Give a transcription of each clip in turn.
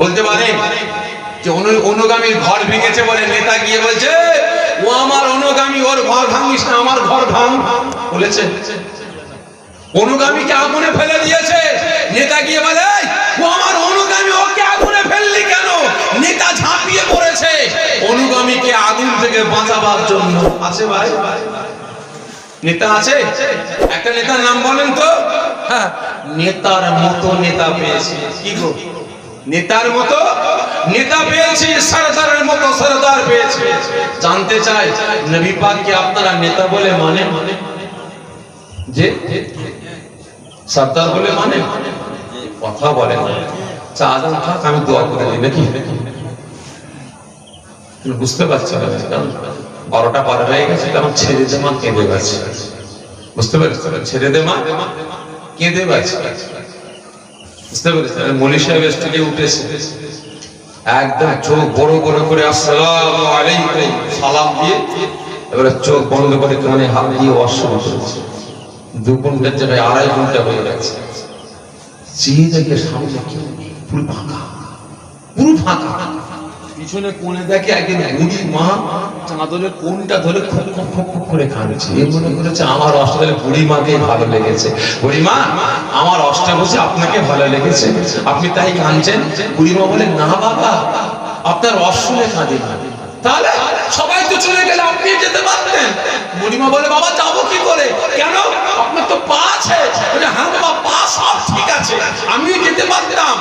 বলতে পারে যে অনুগামীর ঘর ভেঙেছে বলে নেতা গিয়ে বলছে ও আমার অনুগামী, ওর ঘর ভাঙিস না, আমার ঘর ভাঙ বলেছে? অনুগামীকে আগুনে ফেলে দিয়েছে, নেতা গিয়ে বলে ও আমার অনুগামী, ওকে আগুনে ফেললি কেন? নেতা ঝাঁপিয়ে পড়েছে অনুগামীকে আগুন থেকে বাঁচাবার জন্য। আছে ভাই, নেতা আছে? একটা নেতার নাম বলেন তো। হ্যাঁ, নেতার মতো নেতা পেয়েছি। কি গো, নেতার মতো নেতা পেয়েছি, সরদারের মতো সরদার পেয়েছি। জানতে চাই নবী পাককে আপনারা নেতা বলে মানে? যে সরদার বলে মানে? কথা বলে না। আজান থাক, আমি দোয়া করে দিই নাকি? বুঝতে পারছি না, 12টা পার হয়ে গেছে, আমার ছেড়ে দে মা, কেঁদে গেছে। বুঝতে পারছি, ছেড়ে দে মা, কেঁদে গেছে। বুঝতে পেরেছি? মৌলী সাহেব স্টেজে উঠেছে, একদম চোখ বড় বড় করে আসসালামু আলাইকুম সালাম দিয়ে এবারে চোখ বন্ধ করে কানে হাত দিয়ে অশ্বর করেছে। 2 ঘন্টার জায়গায় 2.5 ঘন্টা হয়ে গেছে। চেয়ে দেখে সামনে কেউ নেই, পুরো ফাঁকা, পুরো ফাঁকা। পিছনে কোণে দেখে একদিন বুড়ি মা চাদরের কোণটা ধরে খুব খুব খুব করে কাঁদছে। এ মনে করেছে আমার অষ্টাদলে বুড়ি মাকে ভালো লেগেছে। বুড়ি মা, আমার অষ্টাদশে আপনাকে ভালো লেগেছে, আপনি তাই কাঁদছেন? বুড়ি মা বলে না বাবা, আপনার অশ্বলে কাঁদে না। তাহলে সবাই তো চলে গেলে আপনি যেতে পারতেন। বুড়ি মা বলে বাবা যাবো কি করে? কেন? আপনার তো পা আছে। বলে হ্যাঁ বাবা, পা সব ঠিক আছে, আমিও যেতে পারতাম,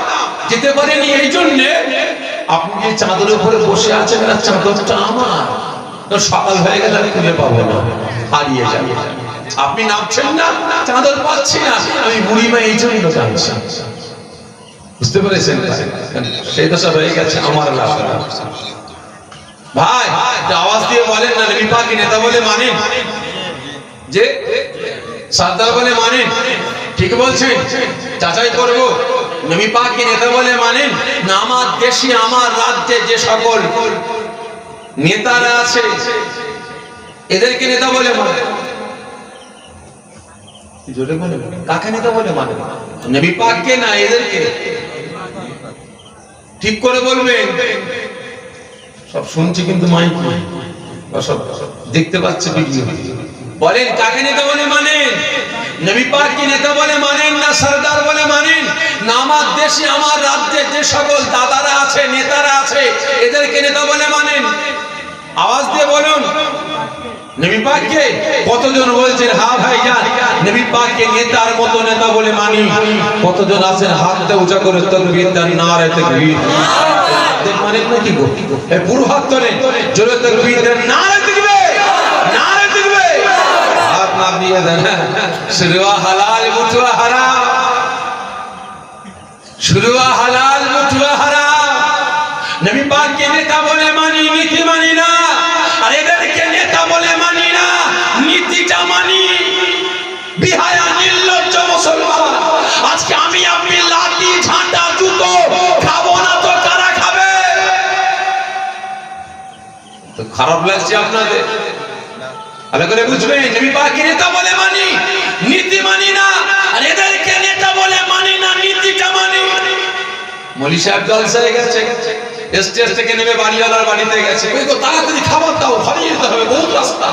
যেতে পারিনি এই জন্যে আপনি যে চাদরের উপরে বসে আছেন না, চাদরটা আমার, সকাল হয়ে গেলে আমি খুঁজে পাবো না, হারিয়ে যাবে। আপনি নামছেন না, চাদর পাচ্ছি না, আমি বুড়িমা এই জন্য জানছি। বুঝতে পেরেছেন? সেই দশা হয়ে গেছে আমার লাভ। ভাই আওয়াজ দিয়ে বলেন না, নবী পাক নেতা বলে মানেন? যে সরদার বলে মানেন? ঠিক বলছেন? যাচাই করবো। নবী পাক নেতা বলে মানেন না? আমার দেশে, আমার রাজ্যে যে সকল নেতারা আছে এদেরকে নেতা বলে মানে? জোরে বলে, কাকে নেতা বলে মানে? নবী পাককে না, এদেরকে? ঠিক করে বলবেন। সব শুনছি কিন্তু মাইক সব দেখতে পাচ্ছে ভিডিও। বলেন কাকে নেতা বলে মানেন? নবী পাককে নেতা বলে মানেন না সরদার বলে মানেন? না আমার দেশে, আমার রাজ্যে যে সকল দাদারা আছে, নেতারা আছে এদেরকে নেতা বলে মানেন? আওয়াজ দিয়ে বলুন। নবী পাককে কতজন বলছেন হ্যাঁ ভাইজান নবী পাককে নেতার মতো নেতা বলে মানি? কতজন আছেন হাতটা উঁচা করে তাকবীর দেন, নারে তাকবীর। দেখ মানেন নাকি গো? এই পুরো হাত তোলেন, জোরে তাকবীর দেন, নারে তাকবীর, নারে তাকবীর। হাত না দিয়ে দেন। শুরুয়া হালাল মুঠুয়া হারাম, শুরুয়া হালাল মুঠুয়া হারাম। নবী পাককে নেতা বলে মানি, নীতি মানি না। আর এদেরকে নেতা বলে মানি না, নীতিটা মানি। বিহায়া নির্লজ্জ মুসলমান, আজকে আমি আপনি লাঠি ঝাঁটা জুতো খাবো না তো কারা খাবে? তো খারাপ লাগছে আপনাদের? ভালো করে বুঝবেন, নবী পাককে নেতা বলে মানি, নীতি মানি না। আর এদেরকে নেতা বলে মানি না, নীতিটা মানি। মৌলী সাহেব জলসায় গেছে, স্টেজ থেকে নেমে বাড়িওয়ালার বাড়িতে গেছে। ওই তো তাড়াতাড়ি খাবার দাও, ঘরে যেতে হবে, বহু রাস্তা।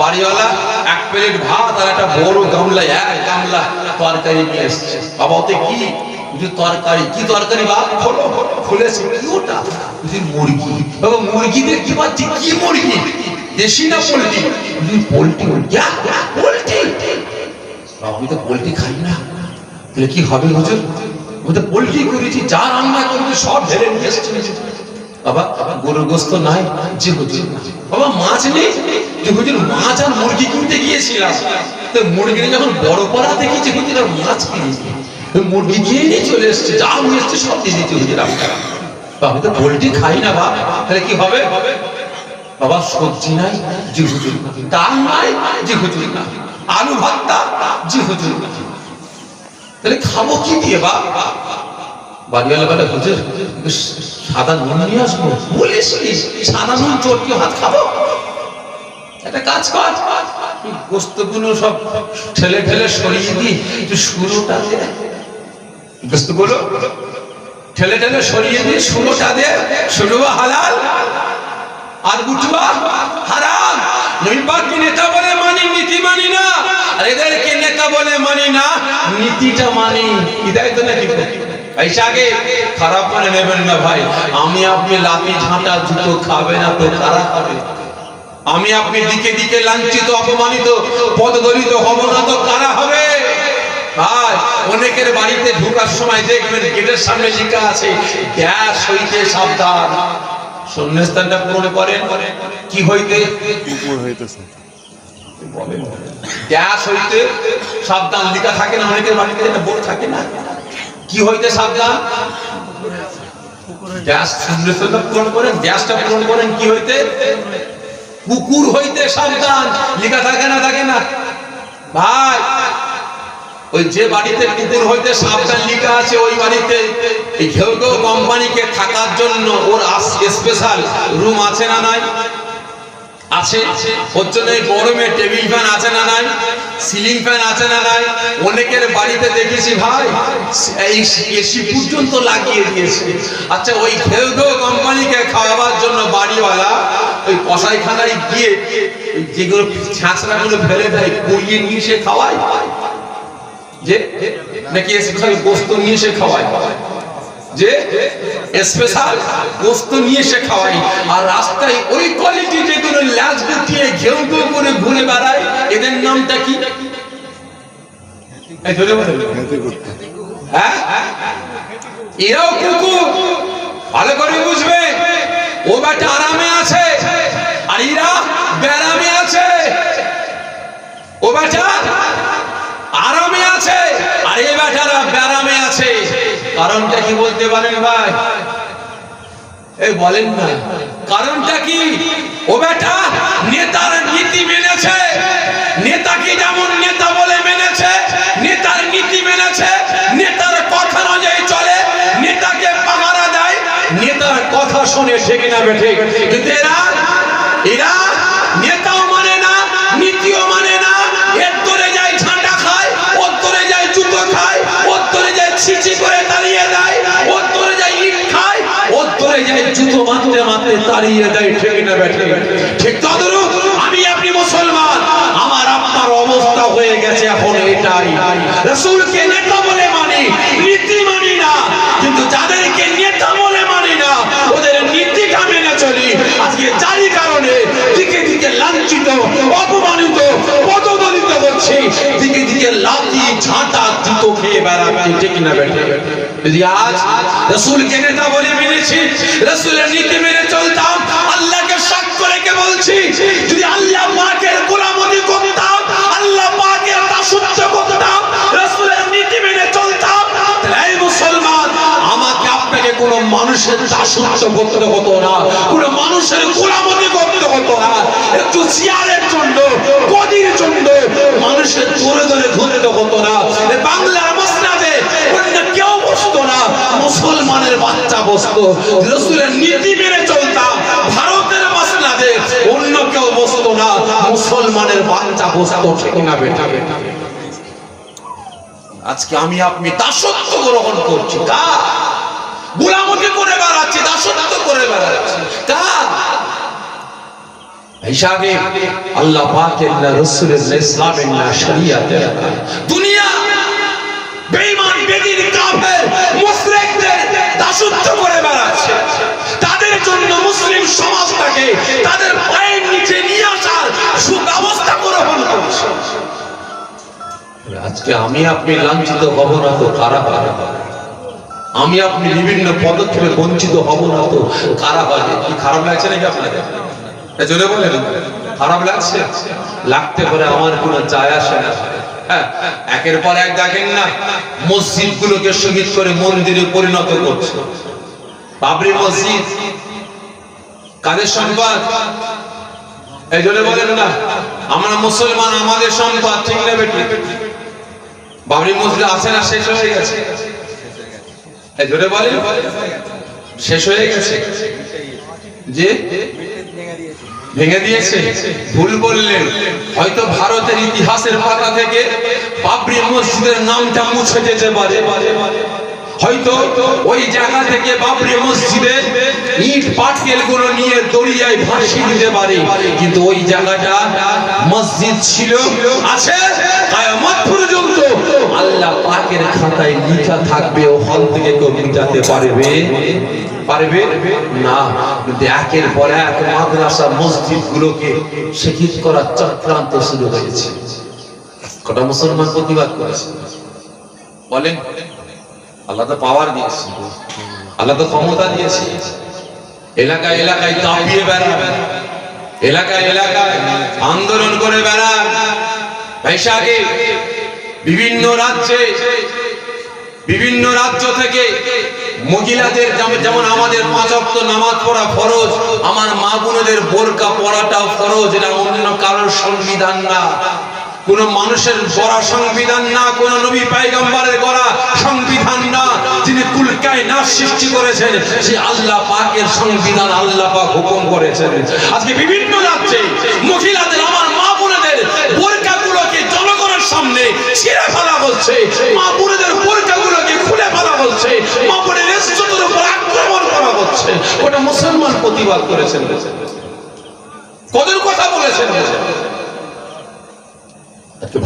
বাড়িওয়ালা 1 প্লেট ভাত আর একটা বড় গামলায় 1 গামলা তরকারি নিয়ে এসছে। বাবা ওতে কি? তরকারি। কি তরকারি বাপ? খোলো। খুলেছে, কি ওটা? মুরগি। বাবা মুরগিদের কি পাচ্ছি? কি মুরগি? দেশি না পোল্ট্রি? পোল্ট্রি। পোল্ট্রি? আমি তো পোল্ট্রি খাই না। তাহলে কি হবে হুজুর? ওটা পোল্ট্রি করেছি, যা রান্না করবে সব ঢেলে নিয়ে এসেছে। বাবা গরুর গোশত নাই? যে হুজুর। বাবা মাছ নেই? যে হুজুর মাছ আর মুরগি কিনতে গিয়েছিলাম, তো মুরগি যখন বড় পাড়া দেখেছি হুজুর আর মাছ কিনেছি, মুরগি কিনে নিয়ে চলে এসছে, যা নিয়ে এসছে সব দিয়ে দিয়েছে হুজুর আপনারা। আমি তো পোল্ট্রি খাই না বাবা। তাহলে কি হবে? বাবা সবজি নাই? জি হুজুর। ডাল নাই? জি হুজুর না। আলু ভর্তা? জি হুজুর না। তাহলে খাবো কি দিয়ে বাবা? বাড়িওয়ালা বলে হুজুর সাদা নুন নিয়ে আসবো। বলিস সাদা নুন চটকে ভাত খাবো? একটা কাজ কর, গোস্তগুলো সব ঠেলে ঠেলে সরিয়ে দিই, একটু শুরুটা গোস্তগুলো ঠেলে ঠেলে সরিয়ে দিয়ে 16টা দিয়ে 16 হালাল আর বুটুয়া হারাম। নবী পাককে নেতা বলে মানি, নীতি মানি না। আর এদেরকে নেতা বলে মানি না, নীতিটা মানি। ইদাই তো নাকি আগে খারাপ মানে নেবেন না ভাই। আমি আপনি লাঠি ঝাঁটা জুতো খাবে না তো কারা খাবে? আমি আপনি দিকে দিকে লাঞ্ছিত অপমানিত পদদলিত হব না তো কারা হবে? ভাই অনেকের বাড়িতে ঢোকার সময় দেখবেন গেটের সামনে লেখা আছে গ্যাস হইতে সাবধান। শূন্যস্থানটা পূরণ করেন কি হইতে? কুকুর হইতেছে। গ্যাস হইতে সাবধান লেখা থাকে না অনেকের বাড়িতে, এটা বোর্ড থাকে না। কি হইতে সাবধান? গ্যাস। শূন্যস্থানটা পূরণ করেন, গ্যাসটা পূরণ করেন কি হইতে? কুকুর হইতে সাবধান লেখা থাকে না? থাকে না ভাই? ওই যে বাড়িতে কুকুর হইতে সাবধান লেখা আছে ওই বাড়িতে এই ঘেউ ঘেউ কোম্পানিকে থাকার জন্য ওর স্পেশাল রুম আছে না নাই? আছে। ওর জন্য গরমে টেবিল ফ্যান আছে না নাই? সিলিং ফ্যান আছে না নাই? অনেকের বাড়িতে দেখেছি ভাই এই এসি পর্যন্ত লাগিয়ে দিয়েছে। আচ্ছা ওই ঘেউ ঘেউ কোম্পানিকে খাওয়াবার জন্য বাড়িওয়ালা ওই কসাইখানায় গিয়ে যেগুলো ছাঁচড়াগুলো ফেলে দেয় কুড়িয়ে নিয়ে সে খাওয়ায়, যে নাকি স্পেশাল গোস্ত নিয়ে সে খাওয়ায়, যে স্পেশাল গোস্ত নিয়ে সে খাওয়ায়। আর রাস্তায় ওই কোয়ালিটি যেগুলো ল্যাজ গুটিয়ে ঘেউ ঘেউ করে ঘুরে বেড়ায় এদের নামটা কি? হ্যাঁ এরাও কুকুর। ভালো করে বুঝবে, ও বেটা আরামে আছে আর এরা ব্যারামে আছে। ও বেটা আরামে আছে আর এই বেটারা ব্যারামে আছে। কারণটা কি বলতে পারেন ভাই? এই বলেন না কারণটা কি? ও বেটা নেতার নীতি মেনেছে, নেতাকে যেমন নেতা বলে মেনেছে, নেতার নীতি মেনেছে, নেতার কথা অনুযায়ী চলে, নেতাকে পাহারা দেয়, নেতার কথা শুনে ঠিক না বেঠে। কিন্তু এরা নেতাও মানে না, নীতিও মানে না। এর ধরে যায় ঝাঁটা খায়, ওর ধরে যায় জুতো খায়, ওর ধরে যায় ছিচি করে তাড়িয়ে দেয়, ওর ধরে যায় ইট খায়, ওর ধরে যায় জুতো মারতে মারতে তাড়িয়ে দেয় ঠিক না বেঠে। ঠিক তদরূপ আমি আপনি মুসলমান, আমার আপনার অবস্থা হয়ে গেছে এখন এটাই। রাসূলকে নেতা বলে মানি, নীতি মানি না। কিন্তু যাদেরকে নেতা বলে মানি না ওদের নীতিটা মেনে চলি। আজকে যারই কারণে দিকে দিকে লাঞ্ছিত অপমানিত পদদলিত হচ্ছে, দিকে দিকে লাঠি ঝাঁটা জুতো খেয়ে বেড়াচ্ছি ঠিক না বেঠে। যদি আজ রাসূলকে নেতা বলে মেনেছি, রাসূলের নীতি মেনে চলতাম, আল্লাহকে সাক্ষ্য রেখে বলছি যদি আল্লাহ পাকের গোলামতি করতাম, আল্লাহ পাকের দাসত্ব করতাম, রাসূলের নীতি মেনে চলতাম, তাহলে এই মুসলমান আমাকে আপনাকে কোন মানুষের দাসত্ব করতে হতো না, কোন মানুষের গোলামতি করতে হতো না। একটু চেয়ারের জন্য গদির জন্য মানুষের ধরে ধরে ঘুরতে হতো না। বাংলার মসজিদে অন্য কেউ বসতো না, মুসলমানের বাচ্চা বসতো। রাসূলের নীতি মেনে চলতাম, ভারতের মসজিদে অন্য কেউ বসতো না, মুসলমানের বাচ্চা বসতো ঠিক না বেটা? আজকে আমি আপনি দাসত্ব গ্রহণ করছি, কার গোলামতি করে বেড়াচ্ছি, দাসত্ব করে বেড়াচ্ছি কার? হিসাবে আল্লাহ পাকের না, রাসূলের না, ইসলামের না, শরীয়তের না। দুনিয়া বেঈমান বেদিন কাফের মুশরিকদের দাসত্ব করে বেড়াচ্ছে। তাদের জন্য মুসলিম সমাজটাকে তাদের পায়ের নিচে নিয়ে আসার সুব্যবস্থা গ্রহণ করছে। আজকে আমি আপনি লাঞ্ছিত হব না তো কারা হবে? আমি আপনি বিভিন্ন পদক্ষেপে বঞ্চিত হব না তো কারা হবে? কি খারাপ লাগছে নাকি আপনাদের? জোরে বলেন খারাপ লাগছে? লাগতে পারে, আমার কোনো যায় আসে না। একের পর এক দেখেন না মসজিদ গুলোকে শহীদ করে মন্দিরে পরিণত করছে। বাবরি মসজিদ কাদের সম্পদ? এই জন্য বলেন না আমরা মুসলমান, আমাদের সম্পদ ঠিক না বেটি? বাবরি মসজিদ আছে না শেষ হয়ে গেছে? এই জন্য বলেন শেষ হয়ে গেছে যে ভেঙে দিয়েছে। ভুল বললেন, হয়তো ভারতের ইতিহাসের পাতা থেকে বাবরি মসজিদের নামটা মুছে যেতে পারে। হয়তো ওই জায়গা থেকে বাবরি মসজিদে ইট পাটকেল গুলো নিয়ে দরিয়ায় ভাসিয়ে দিতে পারে, কিন্তু ওই জায়গাটা মসজিদ ছিল, আছে, কিয়ামত পর্যন্ত আল্লাহ পাকের খাতায় লেখা থাকবে। ওখান থেকে কেউ মিটাতে পারবে না। কিন্তু একের পর এক মাদ্রাসা মসজিদ গুলোকে শহীদ করার চক্রান্ত শুরু হয়েছে। কটা মুসলমান প্রতিবাদ করেছে বলেন? আল্লাহ তো পাওয়ার দিয়েছে, আল্লাহ তো ক্ষমতা দিয়েছে। এলাকায় এলাকায় দাপিয়ে বেড়াবেন, এলাকায় এলাকায় আন্দোলন করে বেড়ান। বৈশাখে বিভিন্ন রাজ্য থেকে মহিলাদের, যেমন আমাদের 5 ওয়াক্ত নামাজ পড়া ফরজ, আমার মা বোনদের বোরকা পড়াটাও ফরজ। এটা অন্য কারোর সংবিধান না, কোন মানুষের গড়া সংবিধান না, কোন নবী পয়গম্বরের গড়া সংবিধান না। যিনি কুল কায়নাত সৃষ্টি করেছেন সেই আল্লাহ পাকের সংবিধান আল্লাহ পাক হুকুম করেছেন। আজকে বিভিন্ন রাজ্যে মহিলাদের, আমার মা বোনদের বোরকাগুলোকে জনগণের সামনে ছিঁড়ে ফেলা হচ্ছে, মা বোনদের বোরকাগুলোকে খুলে ফেলা হচ্ছে, মা বোনের ইজ্জতের উপর আক্রমণ করা হচ্ছে। ওটা মুসলমান প্রতিবাদ করেছেন, কদের কথা বলেছেন?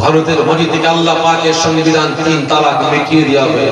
ভারতের মাটি থেকে আল্লাহ পাকের সংবিধান 3 তালাক মিটিয়ে দেওয়া হয়েছে।